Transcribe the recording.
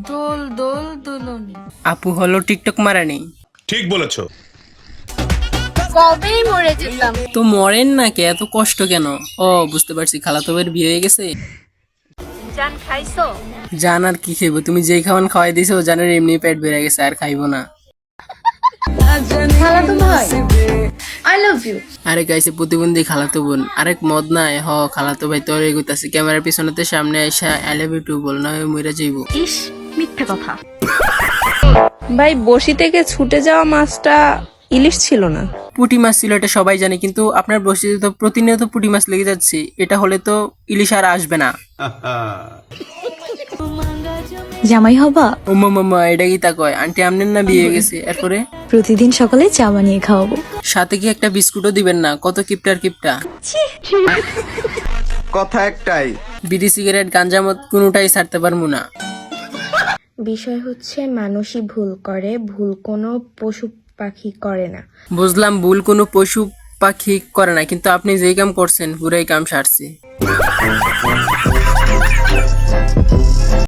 দোল দোল দোলনি। আপু হলো টিকটক মারানি। ঠিক বলেছো। কবেই মরে যেতাম। তো মরেন না কে, এত কষ্ট কেন? ও বুঝতে পারছি, খালাতো ভাইয়ের বিয়ে হয়ে গেছে। জান খাইছো? জান আর কি খাইবো, তুমি যেই খাওয়ান খাওয়াই দিছো জানের এমনি পেট বেড়ে গেছে, আর খাইবো না। খালাতো ভাই আই লাভ ইউ। আরে গাইছে প্রতিবন্ধী খালাতো বোন, আরেক মদ নাই হ খালাতো ভাই তোর এগোতাছে ক্যামেরার পিছনেতে সামনে আইসা আই লাভ ইউ টু বল, না মইরা যাইবো। ইস মিথ্যে কথা। ভাই বসি থেকে ছুটে যাওয়া মাছটা ইলিশ ছিল না। পুঁটি মাছ ছিল এটা সবাই জানে, কিন্তু আপনার বসিতে তো প্রতিনিয়ত পুঁটি মাছ লেগে যাচ্ছে, এটা হলে তো ইলিশ আর আসবে না। জামাই হবা? ও মামা এটা কি তা কয়? আন্টি আমনের না বিয়ে হয়ে গেছে? এরপরে প্রতিদিন সকালে চা বানিয়ে খাওয়াবো। সাথে কি একটা বিস্কুটও দিবেন না? কত কিপটার কিপটা। কথা একটাই, বিড়ি সিগারেট গাঞ্জা মদ কোনোটাই ছাড়তে পারবো না। বিষয় হচ্ছে মানুষই ভুল করে, ভুল কোনো পশু পাখি করে না। বুঝলাম ভুল কোনো পশু পাখি করে না, কিন্তু আপনি যেই কাম করছেন পুরাই কাম সারছে।